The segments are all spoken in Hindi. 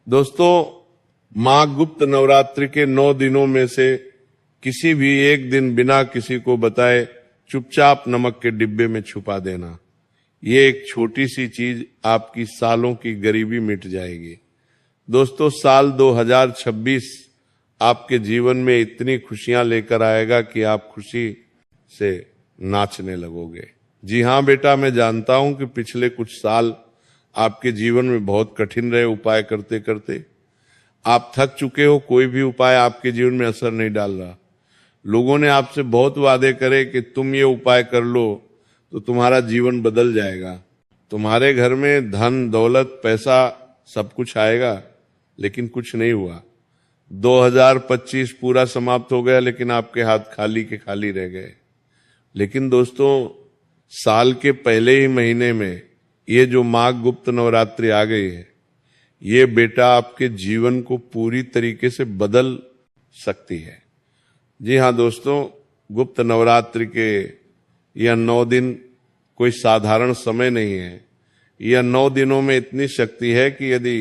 दोस्तों, माँ गुप्त नवरात्रि के 9 दिनों में से किसी भी एक दिन बिना किसी को बताए चुपचाप नमक के डिब्बे में छुपा देना, ये एक छोटी सी चीज आपकी सालों की गरीबी मिट जाएगी। दोस्तों, साल 2026 आपके जीवन में इतनी खुशियां लेकर आएगा कि आप खुशी से नाचने लगोगे। जी हाँ बेटा, मैं जानता हूं कि पिछले कुछ साल आपके जीवन में बहुत कठिन रहे। उपाय करते करते आप थक चुके हो, कोई भी उपाय आपके जीवन में असर नहीं डाल रहा। लोगों ने आपसे बहुत वादे करे कि तुम ये उपाय कर लो तो तुम्हारा जीवन बदल जाएगा, तुम्हारे घर में धन दौलत पैसा सब कुछ आएगा, लेकिन कुछ नहीं हुआ। 2025 पूरा समाप्त हो गया, लेकिन आपके हाथ खाली के खाली रह गए। लेकिन दोस्तों, साल के पहले ही महीने में ये जो माघ गुप्त नवरात्रि आ गई है, ये बेटा आपके जीवन को पूरी तरीके से बदल सकती है। जी हाँ दोस्तों, गुप्त नवरात्रि के यह 9 दिन कोई साधारण समय नहीं है। यह 9 दिनों में इतनी शक्ति है कि यदि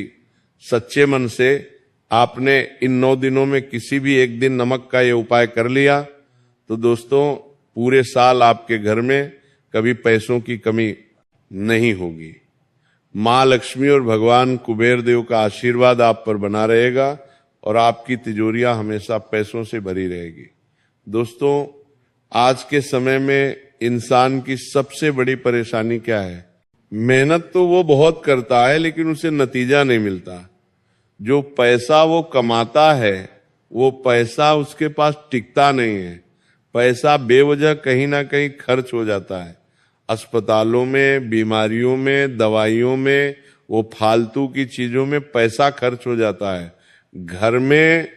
सच्चे मन से आपने इन 9 दिनों में किसी भी एक दिन नमक का ये उपाय कर लिया तो दोस्तों, पूरे साल आपके घर में कभी पैसों की कमी नहीं होगी। माँ लक्ष्मी और भगवान कुबेर देव का आशीर्वाद आप पर बना रहेगा और आपकी तिजोरियां हमेशा पैसों से भरी रहेगी। दोस्तों, आज के समय में इंसान की सबसे बड़ी परेशानी क्या है? मेहनत तो वो बहुत करता है, लेकिन उसे नतीजा नहीं मिलता। जो पैसा वो कमाता है, वो पैसा उसके पास टिकता नहीं है। पैसा बेवजह कहीं ना कहीं खर्च हो जाता है, अस्पतालों में, बीमारियों में, दवाइयों में, वो फालतू की चीजों में पैसा खर्च हो जाता है। घर में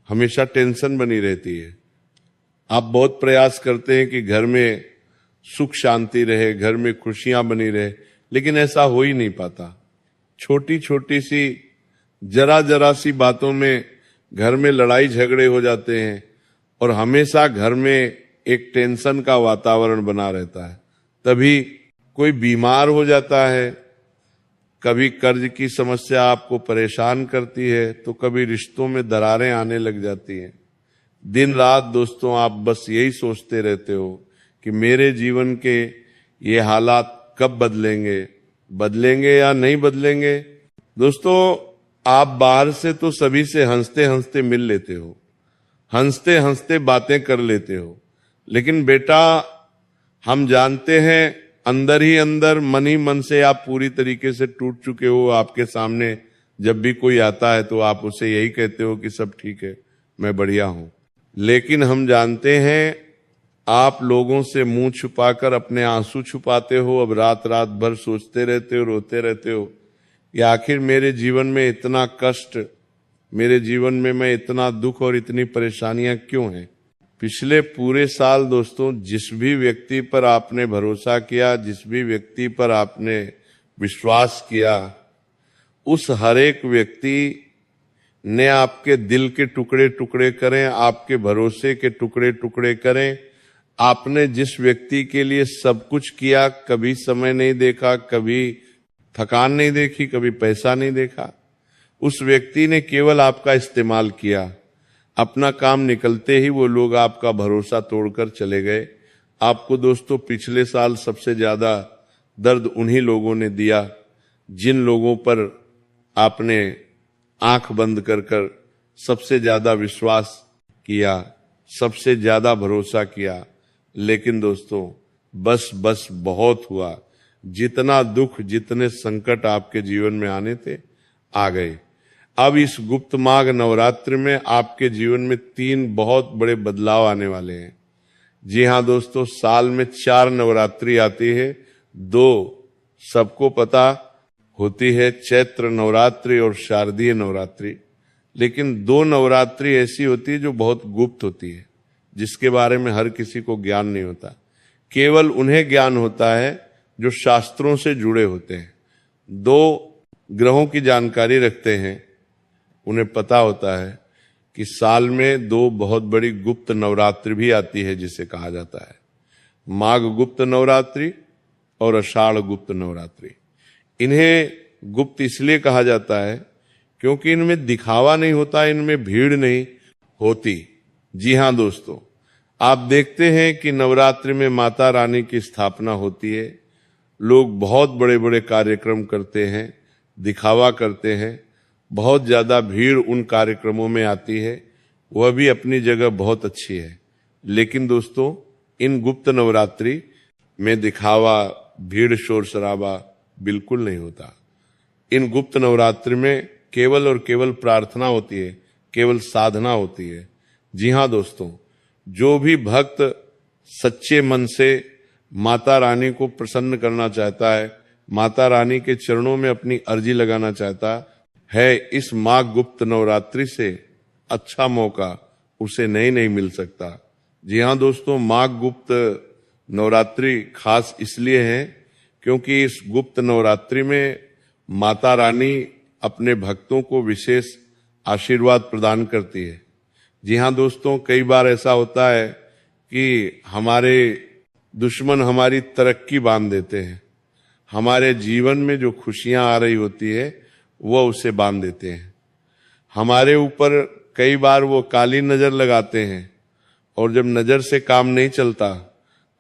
हमेशा टेंशन बनी रहती है। आप बहुत प्रयास करते हैं कि घर में सुख शांति रहे, घर में खुशियां बनी रहे, लेकिन ऐसा हो ही नहीं पाता। छोटी छोटी सी जरा जरा सी बातों में घर में लड़ाई झगड़े हो जाते हैं और हमेशा घर में एक टेंशन का वातावरण बना रहता है। तभी कोई बीमार हो जाता है, कभी कर्ज की समस्या आपको परेशान करती है, तो कभी रिश्तों में दरारें आने लग जाती हैं। दिन रात दोस्तों, आप बस यही सोचते रहते हो कि मेरे जीवन के ये हालात कब बदलेंगे या नहीं बदलेंगे। दोस्तों, आप बाहर से तो सभी से हंसते हंसते मिल लेते हो, हंसते हंसते बातें कर लेते हो, लेकिन बेटा हम जानते हैं अंदर ही अंदर, मन ही मन से आप पूरी तरीके से टूट चुके हो। आपके सामने जब भी कोई आता है तो आप उसे यही कहते हो कि सब ठीक है, मैं बढ़िया हूं। लेकिन हम जानते हैं आप लोगों से मुंह छुपाकर अपने आंसू छुपाते हो। अब रात रात भर सोचते रहते हो, रोते रहते हो कि आखिर मेरे जीवन में इतना कष्ट, मेरे जीवन में मैं इतना दुख और इतनी परेशानियां क्यों हैं। पिछले पूरे साल दोस्तों, जिस भी व्यक्ति पर आपने भरोसा किया, जिस भी व्यक्ति पर आपने विश्वास किया, उस हर एक व्यक्ति ने आपके दिल के टुकड़े टुकड़े करें, आपके भरोसे के टुकड़े टुकड़े करें। आपने जिस व्यक्ति के लिए सब कुछ किया, कभी समय नहीं देखा, कभी थकान नहीं देखी, कभी पैसा नहीं देखा, उस व्यक्ति ने केवल आपका इस्तेमाल किया। अपना काम निकलते ही वो लोग आपका भरोसा तोड़कर चले गए। आपको दोस्तों, पिछले साल सबसे ज्यादा दर्द उन्हीं लोगों ने दिया जिन लोगों पर आपने आंख बंद कर सबसे ज्यादा विश्वास किया, सबसे ज्यादा भरोसा किया। लेकिन दोस्तों, बस बहुत हुआ। जितना दुख, जितने संकट आपके जीवन में आने थे, आ गए। अब इस गुप्त माघ नवरात्रि में आपके जीवन में 3 बहुत बड़े बदलाव आने वाले हैं। जी हाँ दोस्तों, साल में 4 नवरात्रि आती है। 2 सबको पता होती है, चैत्र नवरात्रि और शारदीय नवरात्रि। लेकिन 2 नवरात्रि ऐसी होती है जो बहुत गुप्त होती है, जिसके बारे में हर किसी को ज्ञान नहीं होता। केवल उन्हें ज्ञान होता है जो शास्त्रों से जुड़े होते हैं, 2 ग्रहों की जानकारी रखते हैं। उन्हें पता होता है कि साल में 2 बहुत बड़ी गुप्त नवरात्रि भी आती है, जिसे कहा जाता है माघ गुप्त नवरात्रि और आषाढ़ गुप्त नवरात्रि। इन्हें गुप्त इसलिए कहा जाता है क्योंकि इनमें दिखावा नहीं होता, इनमें भीड़ नहीं होती। जी हाँ दोस्तों, आप देखते हैं कि नवरात्रि में माता रानी की स्थापना होती है, लोग बहुत बड़े बड़े कार्यक्रम करते हैं, दिखावा करते हैं, बहुत ज्यादा भीड़ उन कार्यक्रमों में आती है, वह भी अपनी जगह बहुत अच्छी है। लेकिन दोस्तों, इन गुप्त नवरात्रि में दिखावा, भीड़, शोर शराबा बिल्कुल नहीं होता। इन गुप्त नवरात्रि में केवल और केवल प्रार्थना होती है, केवल साधना होती है। जी हाँ दोस्तों, जो भी भक्त सच्चे मन से माता रानी को प्रसन्न करना चाहता है, माता रानी के चरणों में अपनी अर्जी लगाना चाहता है, इस माघ गुप्त नवरात्रि से अच्छा मौका उसे नहीं मिल सकता। जी हाँ दोस्तों, माघ गुप्त नवरात्रि खास इसलिए है क्योंकि इस गुप्त नवरात्रि में माता रानी अपने भक्तों को विशेष आशीर्वाद प्रदान करती है। जी हाँ दोस्तों, कई बार ऐसा होता है कि हमारे दुश्मन हमारी तरक्की बांध देते हैं, हमारे जीवन में जो खुशियां आ रही होती है वह उसे बांध देते हैं। हमारे ऊपर कई बार वो काली नजर लगाते हैं, और जब नजर से काम नहीं चलता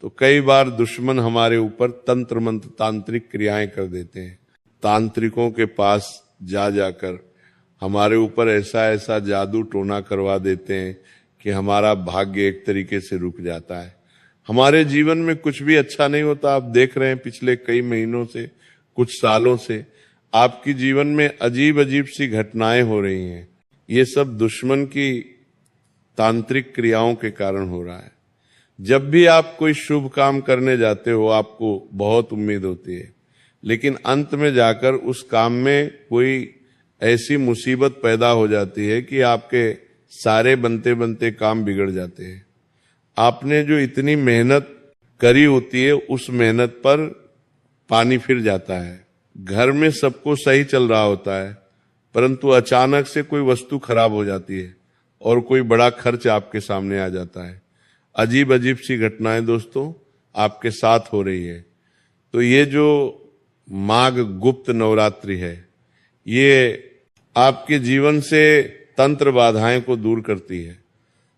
तो कई बार दुश्मन हमारे ऊपर तंत्र मंत्र तांत्रिक क्रियाएं कर देते हैं। तांत्रिकों के पास जा जाकर हमारे ऊपर ऐसा ऐसा जादू टोना करवा देते हैं कि हमारा भाग्य एक तरीके से रुक जाता है। हमारे जीवन में कुछ भी अच्छा नहीं होता। आप देख रहे हैं पिछले कई महीनों से, कुछ सालों से आपकी जीवन में अजीब अजीब सी घटनाएं हो रही हैं। ये सब दुश्मन की तांत्रिक क्रियाओं के कारण हो रहा है। जब भी आप कोई शुभ काम करने जाते हो, आपको बहुत उम्मीद होती है, लेकिन अंत में जाकर उस काम में कोई ऐसी मुसीबत पैदा हो जाती है कि आपके सारे बनते बनते काम बिगड़ जाते हैं। आपने जो इतनी मेहनत करी होती है, उस मेहनत पर पानी फिर जाता है। घर में सब कुछ सही चल रहा होता है, परंतु अचानक से कोई वस्तु खराब हो जाती है और कोई बड़ा खर्च आपके सामने आ जाता है। अजीब अजीब सी घटनाएं दोस्तों आपके साथ हो रही है। तो ये जो माघ गुप्त नवरात्रि है, ये आपके जीवन से तंत्र बाधाएं को दूर करती है।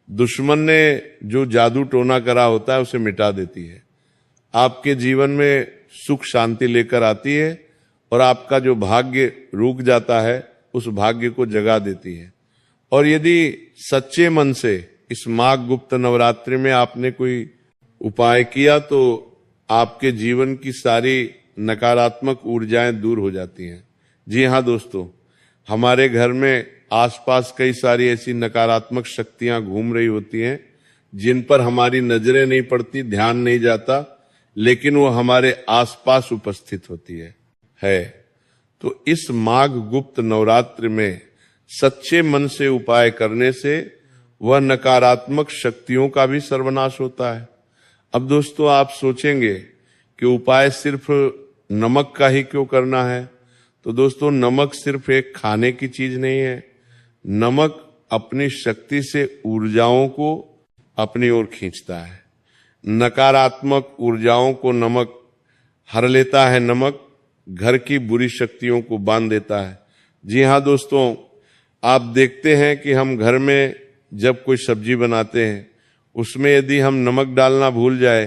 दुश्मन ने जो जादू टोना करा होता है उसे मिटा देती है। आपके जीवन में सुख शांति लेकर आती है और आपका जो भाग्य रुक जाता है उस भाग्य को जगा देती है। और यदि सच्चे मन से इस माघ गुप्त नवरात्रि में आपने कोई उपाय किया तो आपके जीवन की सारी नकारात्मक ऊर्जाएं दूर हो जाती हैं। जी हाँ दोस्तों, हमारे घर में आसपास कई सारी ऐसी नकारात्मक शक्तियां घूम रही होती हैं जिन पर हमारी नजरें नहीं पड़ती, ध्यान नहीं जाता, लेकिन वो हमारे आसपास उपस्थित होती है। तो इस माघ गुप्त नवरात्रि में सच्चे मन से उपाय करने से वह नकारात्मक शक्तियों का भी सर्वनाश होता है। अब दोस्तों आप सोचेंगे कि उपाय सिर्फ नमक का ही क्यों करना है? तो दोस्तों, नमक सिर्फ एक खाने की चीज नहीं है। नमक अपनी शक्ति से ऊर्जाओं को अपनी ओर खींचता है। नकारात्मक ऊर्जाओं को नमक हर लेता है। नमक घर की बुरी शक्तियों को बांध देता है। जी हाँ दोस्तों, आप देखते हैं कि हम घर में जब कोई सब्जी बनाते हैं, उसमें यदि हम नमक डालना भूल जाए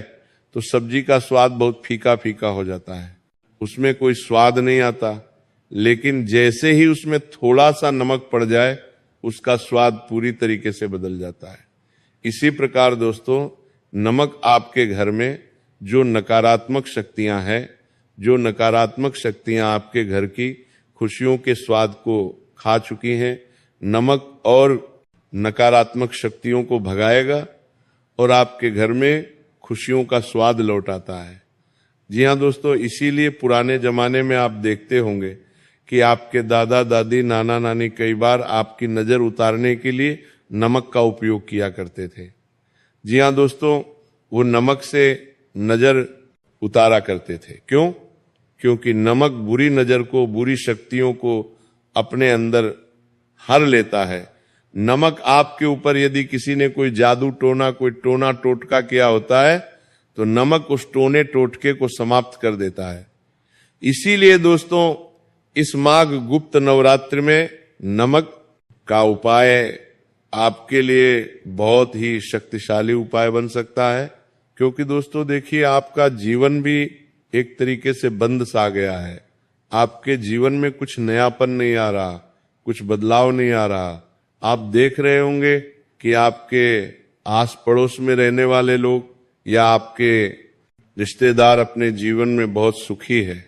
तो सब्जी का स्वाद बहुत फीका फीका हो जाता है, उसमें कोई स्वाद नहीं आता। लेकिन जैसे ही उसमें थोड़ा सा नमक पड़ जाए, उसका स्वाद पूरी तरीके से बदल जाता है। इसी प्रकार दोस्तों, नमक आपके घर में जो नकारात्मक शक्तियां हैं, जो नकारात्मक शक्तियां आपके घर की खुशियों के स्वाद को खा चुकी हैं, नमक और नकारात्मक शक्तियों को भगाएगा और आपके घर में खुशियों का स्वाद लौट आता है। जी हाँ दोस्तों, इसीलिए पुराने जमाने में आप देखते होंगे कि आपके दादा दादी, नाना नानी कई बार आपकी नजर उतारने के लिए नमक का उपयोग किया करते थे। जी हाँ दोस्तों, वो नमक से नजर उतारा करते थे। क्यों? क्योंकि नमक बुरी नजर को, बुरी शक्तियों को अपने अंदर हर लेता है। नमक आपके ऊपर यदि किसी ने कोई जादू टोना, कोई टोना टोटका किया होता है तो नमक उस टोने टोटके को समाप्त कर देता है। इसीलिए दोस्तों, इस माघ गुप्त नवरात्रि में नमक का उपाय आपके लिए बहुत ही शक्तिशाली उपाय बन सकता है। क्योंकि दोस्तों देखिए, आपका जीवन भी एक तरीके से बंद सा गया है। आपके जीवन में कुछ नयापन नहीं आ रहा, कुछ बदलाव नहीं आ रहा। आप देख रहे होंगे कि आपके आस पड़ोस में रहने वाले लोग या आपके रिश्तेदार अपने जीवन में बहुत सुखी है।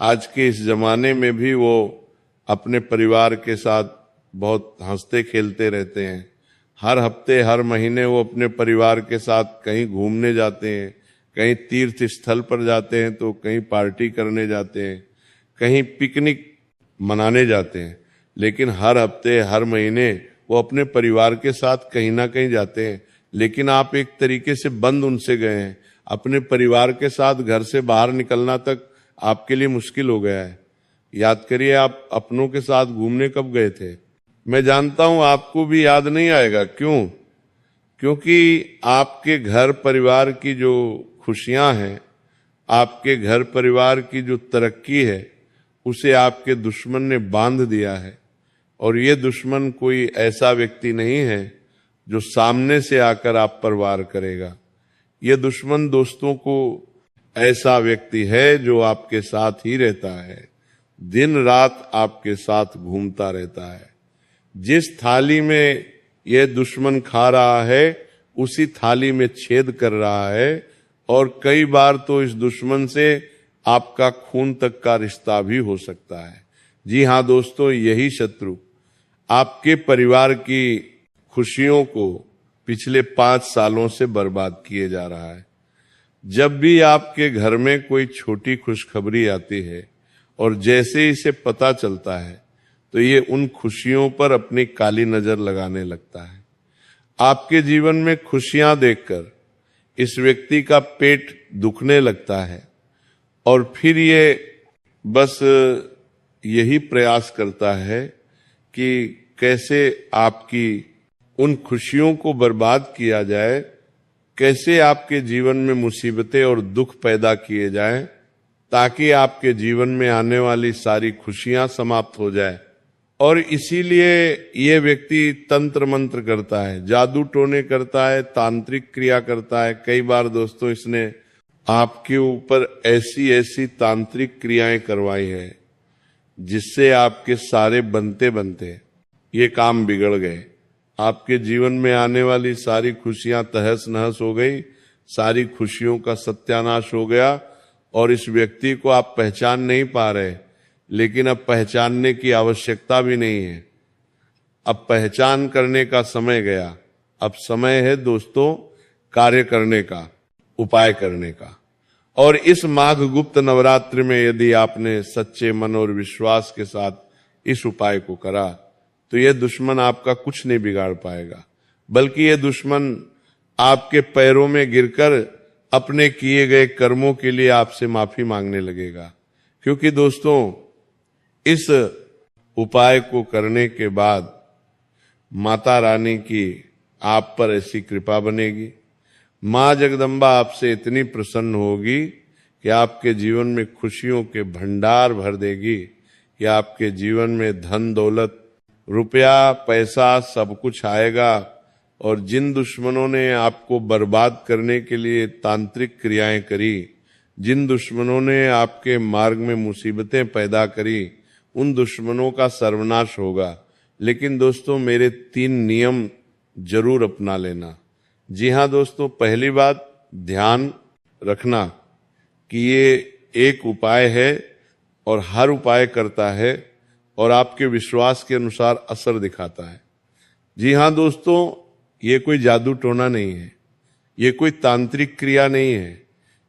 आज के इस जमाने में भी वो अपने परिवार के साथ बहुत हंसते खेलते रहते हैं। हर हफ्ते हर महीने वो अपने परिवार के साथ कहीं घूमने जाते हैं, कहीं तीर्थ स्थल पर जाते हैं, तो कहीं पार्टी करने जाते हैं, कहीं पिकनिक मनाने जाते हैं। लेकिन हर हफ्ते हर महीने वो अपने परिवार के साथ कहीं ना कहीं जाते हैं। लेकिन आप एक तरीके से बंद उनसे गए हैं। अपने परिवार के साथ घर से बाहर निकलना तक आपके लिए मुश्किल हो गया है। याद करिए, आप अपनों के साथ घूमने कब गए थे? मैं जानता हूं आपको भी याद नहीं आएगा। क्यों? क्योंकि आपके घर परिवार की जो खुशियां हैं, आपके घर परिवार की जो तरक्की है, उसे आपके दुश्मन ने बांध दिया है। और ये दुश्मन कोई ऐसा व्यक्ति नहीं है जो सामने से आकर आप पर वार करेगा। ये दुश्मन दोस्तों को ऐसा व्यक्ति है जो आपके साथ ही रहता है, दिन रात आपके साथ घूमता रहता है। जिस थाली में यह दुश्मन खा रहा है, उसी थाली में छेद कर रहा है। और कई बार तो इस दुश्मन से आपका खून तक का रिश्ता भी हो सकता है। जी हाँ दोस्तों, यही शत्रु आपके परिवार की खुशियों को पिछले 5 सालों से बर्बाद किए जा रहा है। जब भी आपके घर में कोई छोटी खुशखबरी आती है और जैसे इसे पता चलता है, तो ये उन खुशियों पर अपनी काली नजर लगाने लगता है। आपके जीवन में खुशियां देखकर इस व्यक्ति का पेट दुखने लगता है और फिर ये बस यही प्रयास करता है कि कैसे आपकी उन खुशियों को बर्बाद किया जाए, कैसे आपके जीवन में मुसीबतें और दुख पैदा किए जाएं, ताकि आपके जीवन में आने वाली सारी खुशियां समाप्त हो जाए। और इसीलिए ये व्यक्ति तंत्र मंत्र करता है, जादू टोने करता है, तांत्रिक क्रिया करता है। कई बार दोस्तों इसने आपके ऊपर ऐसी ऐसी तांत्रिक क्रियाएं करवाई है जिससे आपके सारे बनते बनते ये काम बिगड़ गए। आपके जीवन में आने वाली सारी खुशियां तहस नहस हो गई, सारी खुशियों का सत्यानाश हो गया। और इस व्यक्ति को आप पहचान नहीं पा रहे, लेकिन अब पहचानने की आवश्यकता भी नहीं है। अब पहचान करने का समय गया। अब समय है दोस्तों कार्य करने का, उपाय करने का। और इस माघ गुप्त नवरात्रि में यदि आपने सच्चे मन और विश्वास के साथ इस उपाय को करा, तो यह दुश्मन आपका कुछ नहीं बिगाड़ पाएगा, बल्कि यह दुश्मन आपके पैरों में गिरकर अपने किए गए कर्मों के लिए आपसे माफी मांगने लगेगा। क्योंकि दोस्तों, इस उपाय को करने के बाद माता रानी की आप पर ऐसी कृपा बनेगी, मां जगदम्बा आपसे इतनी प्रसन्न होगी कि आपके जीवन में खुशियों के भंडार भर देगी, कि आपके जीवन में धन दौलत रुपया पैसा सब कुछ आएगा। और जिन दुश्मनों ने आपको बर्बाद करने के लिए तांत्रिक क्रियाएं करी, जिन दुश्मनों ने आपके मार्ग में मुसीबतें पैदा करी, उन दुश्मनों का सर्वनाश होगा। लेकिन दोस्तों, मेरे 3 नियम जरूर अपना लेना। जी हाँ दोस्तों, पहली बात ध्यान रखना कि ये एक उपाय है और हर उपाय करता है और आपके विश्वास के अनुसार असर दिखाता है। जी हाँ दोस्तों, ये कोई जादू टोना नहीं है, ये कोई तांत्रिक क्रिया नहीं है,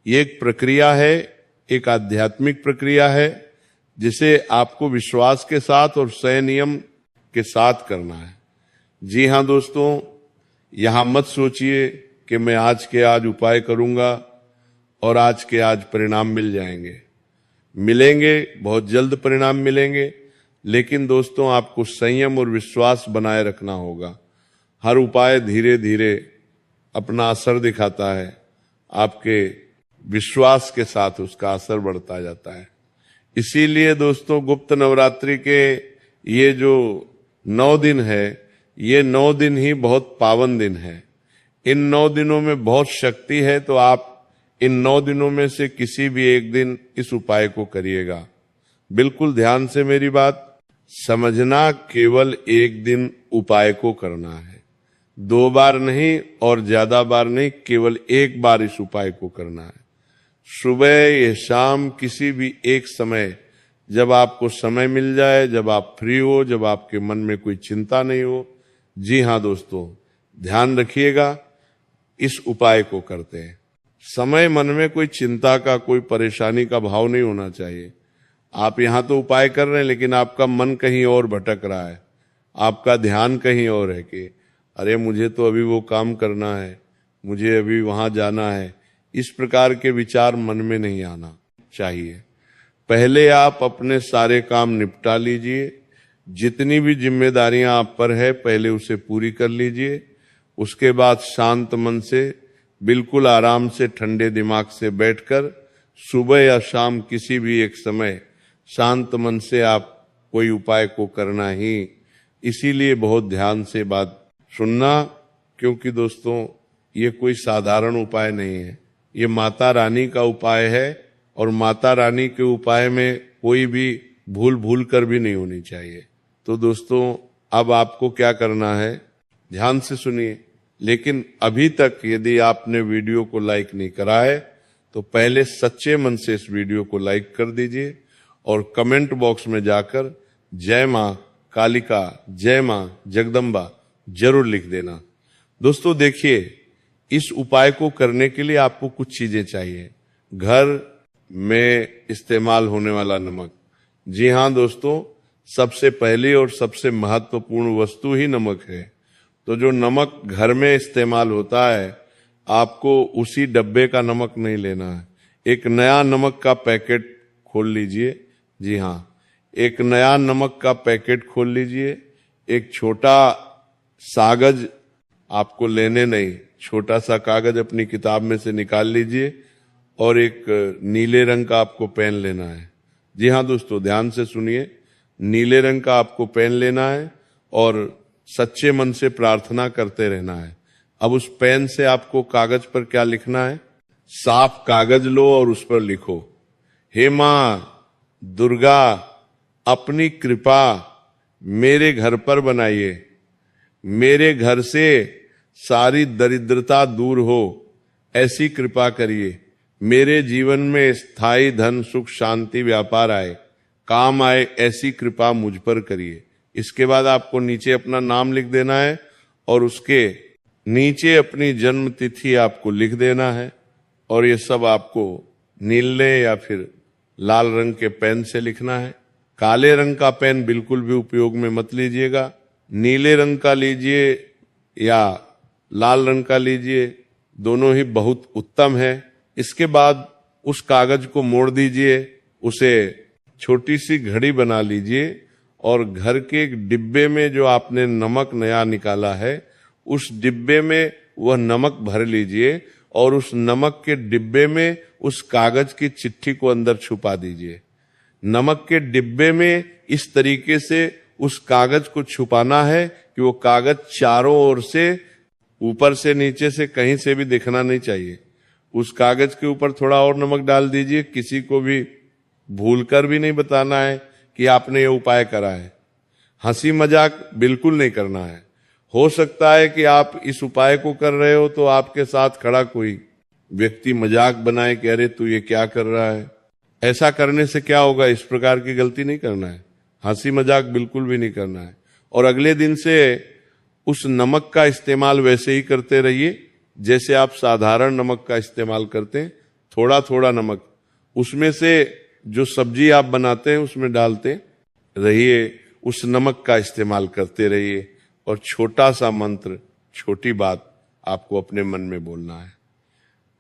ये एक प्रक्रिया है, एक आध्यात्मिक प्रक्रिया है, जिसे आपको विश्वास के साथ और संयम के साथ करना है। जी हाँ दोस्तों, यहां मत सोचिए कि मैं आज के आज उपाय करूंगा और आज के आज परिणाम मिल जाएंगे। मिलेंगे, बहुत जल्द परिणाम मिलेंगे, लेकिन दोस्तों आपको संयम और विश्वास बनाए रखना होगा। हर उपाय धीरे धीरे अपना असर दिखाता है, आपके विश्वास के साथ उसका असर बढ़ता जाता है। इसीलिए दोस्तों, गुप्त नवरात्रि के ये जो 9 दिन है, ये 9 दिन ही बहुत पावन दिन है। इन 9 दिनों में बहुत शक्ति है, तो आप इन 9 दिनों में से किसी भी एक दिन इस उपाय को करिएगा। बिल्कुल ध्यान से मेरी बात समझना, केवल एक दिन उपाय को करना है, 2 बार नहीं और ज्यादा बार नहीं, केवल एक बार इस उपाय को करना है। सुबह या शाम किसी भी एक समय, जब आपको समय मिल जाए, जब आप फ्री हो, जब आपके मन में कोई चिंता नहीं हो। जी हाँ दोस्तों, ध्यान रखिएगा, इस उपाय को करते हैं समय मन में कोई चिंता का, कोई परेशानी का भाव नहीं होना चाहिए। आप यहां तो उपाय कर रहे हैं, लेकिन आपका मन कहीं और भटक रहा है, आपका ध्यान कहीं और है कि अरे मुझे तो अभी वो काम करना है, मुझे अभी वहां जाना है। इस प्रकार के विचार मन में नहीं आना चाहिए। पहले आप अपने सारे काम निपटा लीजिए, जितनी भी जिम्मेदारियां आप पर है पहले उसे पूरी कर लीजिए। उसके बाद शांत मन से, बिल्कुल आराम से, ठंडे दिमाग से बैठकर सुबह या शाम किसी भी एक समय शांत मन से आप कोई उपाय को करना ही। इसीलिए बहुत ध्यान से बात सुनना, क्योंकि दोस्तों ये कोई साधारण उपाय नहीं है, ये माता रानी का उपाय है, और माता रानी के उपाय में कोई भी भूल कर भी नहीं होनी चाहिए। तो दोस्तों अब आपको क्या करना है, ध्यान से सुनिए। लेकिन अभी तक यदि आपने वीडियो को लाइक नहीं करा है तो पहले सच्चे मन से इस वीडियो को लाइक कर दीजिए और कमेंट बॉक्स में जाकर जय मां कालिका, जय मां जगदम्बा जरूर लिख देना। दोस्तों देखिए, इस उपाय को करने के लिए आपको कुछ चीजें चाहिए। घर में इस्तेमाल होने वाला नमक। जी हाँ दोस्तों, सबसे पहली और सबसे महत्वपूर्ण वस्तु ही नमक है। तो जो नमक घर में इस्तेमाल होता है, आपको उसी डब्बे का नमक नहीं लेना है। एक नया नमक का पैकेट खोल लीजिए। जी हाँ, एक नया नमक का पैकेट खोल लीजिए। एक छोटा कागज आपको लेने नहीं, छोटा सा कागज अपनी किताब में से निकाल लीजिए और एक नीले रंग का आपको पेन लेना है। जी हाँ दोस्तों, ध्यान से सुनिए, नीले रंग का आपको पेन लेना है और सच्चे मन से प्रार्थना करते रहना है। अब उस पेन से आपको कागज पर क्या लिखना है, साफ कागज लो और उस पर लिखो, हे मां दुर्गा अपनी कृपा मेरे घर पर बनाइए, मेरे घर से सारी दरिद्रता दूर हो, ऐसी कृपा करिए। मेरे जीवन में स्थायी धन सुख शांति व्यापार आए, काम आए, ऐसी कृपा मुझ पर करिए। इसके बाद आपको नीचे अपना नाम लिख देना है और उसके नीचे अपनी जन्म तिथि आपको लिख देना है। और ये सब आपको नीले या फिर लाल रंग के पेन से लिखना है। काले रंग का पेन बिल्कुल भी उपयोग में मत लीजिएगा, नीले रंग का लीजिए या लाल रंग का लीजिए, दोनों ही बहुत उत्तम है। इसके बाद उस कागज को मोड़ दीजिए, उसे छोटी सी घड़ी बना लीजिए और घर के एक डिब्बे में जो आपने नमक नया निकाला है उस डिब्बे में वह नमक भर लीजिए और उस नमक के डिब्बे में उस कागज की चिट्ठी को अंदर छुपा दीजिए। नमक के डिब्बे में इस तरीके से उस कागज को छुपाना है कि वो कागज चारों ओर से, ऊपर से नीचे से कहीं से भी दिखना नहीं चाहिए। उस कागज के ऊपर थोड़ा और नमक डाल दीजिए। किसी को भी भूलकर भी नहीं बताना है कि आपने ये उपाय करा है। हंसी मजाक बिल्कुल नहीं करना है। हो सकता है कि आप इस उपाय को कर रहे हो तो आपके साथ खड़ा कोई व्यक्ति मजाक बनाए कि अरे तू ये क्या कर रहा है। ऐसा करने से क्या होगा, इस प्रकार की गलती नहीं करना है। हंसी मजाक बिल्कुल भी नहीं करना है। और अगले दिन से उस नमक का इस्तेमाल वैसे ही करते रहिए जैसे आप साधारण नमक का इस्तेमाल करते हैं। थोड़ा थोड़ा नमक उसमें से जो सब्जी आप बनाते हैं उसमें डालते रहिए, उस नमक का इस्तेमाल करते रहिए। और छोटा सा मंत्र, छोटी बात आपको अपने मन में बोलना है।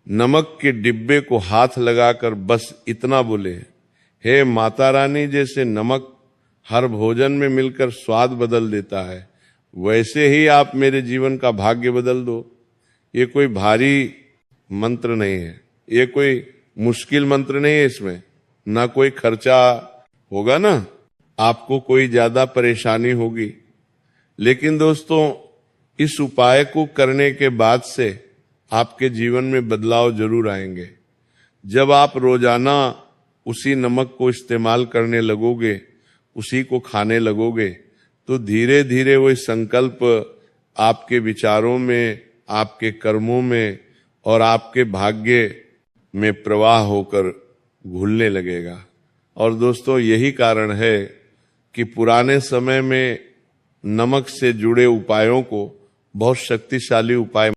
नमक के डिब्बे को हाथ लगाकर बस इतना बोले, हे माता रानी, जैसे नमक हर भोजन में मिलकर स्वाद बदल देता है, वैसे ही आप मेरे जीवन का भाग्य बदल दो। ये कोई भारी मंत्र नहीं है, ये कोई मुश्किल मंत्र नहीं है। इसमें ना कोई खर्चा होगा, ना आपको कोई ज्यादा परेशानी होगी। लेकिन दोस्तों, इस उपाय को करने के बाद से आपके जीवन में बदलाव जरूर आएंगे। जब आप रोजाना उसी नमक को इस्तेमाल करने लगोगे, उसी को खाने लगोगे, तो धीरे धीरे वही संकल्प आपके विचारों में, आपके कर्मों में और आपके भाग्य में प्रवाह होकर घुलने लगेगा। और दोस्तों, यही कारण है कि पुराने समय में नमक से जुड़े उपायों को बहुत शक्तिशाली उपाय